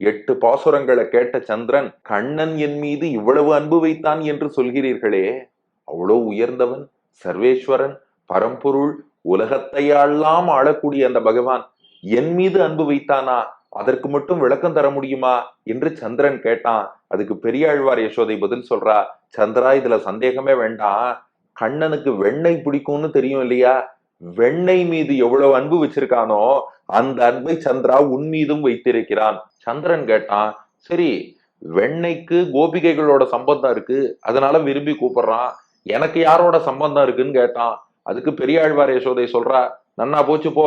8 பாசுரங்களை கேட்ட சந்திரன் கண்ணன் என் மீது இவ்வளவு அன்பு வைத்தான் என்று சொல்கிறீர்களே, அவ்வளவு உயர்ந்தவன், சர்வேஸ்வரன், பரம்பொருள், உலகத்தையெல்லாம் ஆளக்கூடிய அந்த பகவான் என் மீது அன்பு வைத்தானா? அதற்கு மட்டும் விளக்கம் தர முடியுமா என்று சந்திரன் கேட்டான். அதுக்கு பெரியாழ்வார் யசோதை பதில் சொல்றா, சந்திரா இதுல சந்தேகமே வேண்டாம், கண்ணனுக்கு வெண்ணெய் பிடிக்கும்னு தெரியும் இல்லையா? வெண்ணெய் மீது எவ்வளவு அன்பு வச்சிருக்கானோ அந்த அன்பை சந்திரா உன் மீதும் வைத்திருக்கிறான். சந்திரன் கேட்டான், சரி வெண்ணெய்க்கு கோபிகைகளோட சம்பந்தம் இருக்கு, அதனால விரும்பி கூப்பிடுறான், எனக்கு யாரோட சம்பந்தம் இருக்குன்னு கேட்டான். அதுக்கு பெரியாழ்வார் யசோதை சொல்றா, நன்னா போச்சு போ,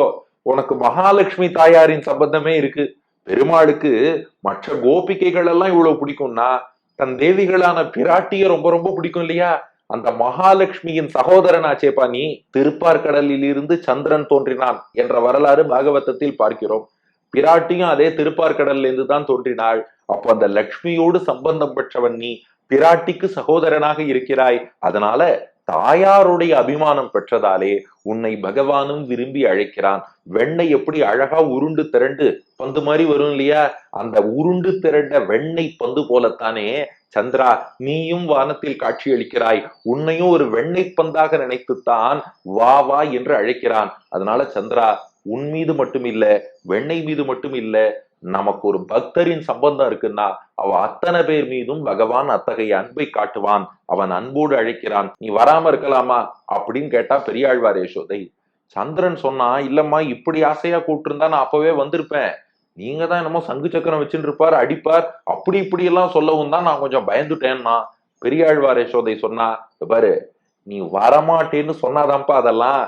உனக்கு மகாலட்சுமி தாயாரின் சம்பந்தமே இருக்கு. பெருமாளுக்கு மற்ற கோபிகைகள் எல்லாம் இவ்வளவு பிடிக்கும்னா தன் தேவிகளான பிராட்டிய ரொம்ப ரொம்ப பிடிக்கும் இல்லையா? அந்த மகாலட்சுமியின் சகோதரனாச்சேப்பா நீ. திருப்பார்கடலில் இருந்து சந்திரன் தோன்றினான் என்ற வரலாறு பாகவதத்தில் பார்க்கிறோம். பிராட்டியும் அதே திருப்பார்கடல்ல இருந்து தான் தோன்றினாள். அப்போ அந்த லட்சுமியோடு சம்பந்தம் பெற்றவன் நீ, பிராட்டிக்கு சகோதரனாக இருக்கிறாய். அதனால தாயாருடைய அபிமானம் பெற்றதாலே உன்னை பகவானும் விரும்பி அழைக்கிறான். வெண்ணெய் எப்படி அழகா உருண்டு திரண்டு பந்து மாதிரி வரும் இல்லையா? அந்த உருண்டு திரண்ட வெண்ணெய் பந்து போலத்தானே சந்திரா நீயும் வானத்தில் காட்சி அளிக்கிறாய். உன்னையும் ஒரு வெண்ணெய் பந்தாக நினைத்துத்தான் வா வா என்று அழைக்கிறான். அதனால சந்திரா உன் மீது மட்டும் இல்ல, வெண்ணெய் மீது மட்டும் இல்ல, நமக்கு ஒரு பக்தரின் சம்பந்தம் இருக்குன்னா அவ அத்தனை பேர் மீதும் பகவான் அத்தகைய அன்பை காட்டுவான். அவன் அன்போடு அழைக்கிறான். நீ வராம இருக்கலாமா அப்படின்னு கேட்டா பெரியாழ்வார் யசோதை. சந்திரன் சொன்னா, இல்லம்மா இப்படி ஆசையா கூப்பிட்டு நான் அப்பவே வந்திருப்பேன். நீங்க தான் என்னமோ சங்கு சக்கரம் வச்சுட்டு இருப்பார், அடிப்பார், அப்படி இப்படி எல்லாம் சொல்லவும் தான் நான் கொஞ்சம் பயந்துட்டேன்னா. பெரியாழ்வார் யசோதை சொன்னா, பாரு நீ வரமாட்டேன்னு சொன்னாதான்ப்பா அதெல்லாம்,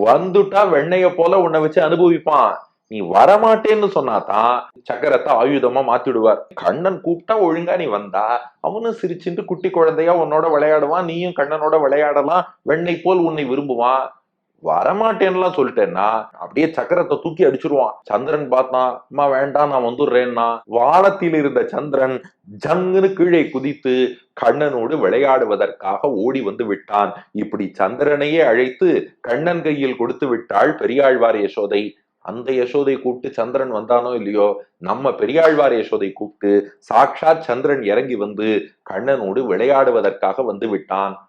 வந்துட்டா வெண்ணைய போல உன்னை வச்சு அனுபவிப்பான். நீ வரமாட்டேன்னு சொன்னாதான் சக்கரத்தை ஆயுதமா மாத்திடுவார். கண்ணன் கூப்பிட்டா ஒழுங்கா நீ வந்தா அவனும் சிரிச்சுட்டு குட்டி குழந்தையா உன்னோட விளையாடுவான், நீயும் கண்ணனோட விளையாடலாம், வெண்ணெய் போல் உன்னை விரும்புவான். வரமாட்டேன்னுலாம் சொல்லிட்டேன்னா அப்படியே சக்கரத்தை தூக்கி அடிச்சிருவான். சந்திரன் பார்த்தான், அம்மா வேண்டாம் நான் வந்துடுறேன்னா, வானத்தில் இருந்த சந்திரன் ஜங்குன்னு கீழே குதித்து கண்ணனோடு விளையாடுவதற்காக ஓடி வந்து விட்டான். இப்படி சந்திரனையே அழைத்து கண்ணன் கையில் கொடுத்து விட்டாள் பெரியாழ்வார் யசோதை. அந்த யசோதை கூப்பிட்டு சந்திரன் வந்தானோ இல்லையோ, நம்ம பெரியாழ்வார் யசோதை கூப்பிட்டு சாட்சாத் சந்திரன் இறங்கி வந்து கண்ணனோடு விளையாடுவதற்காக வந்து விட்டான்.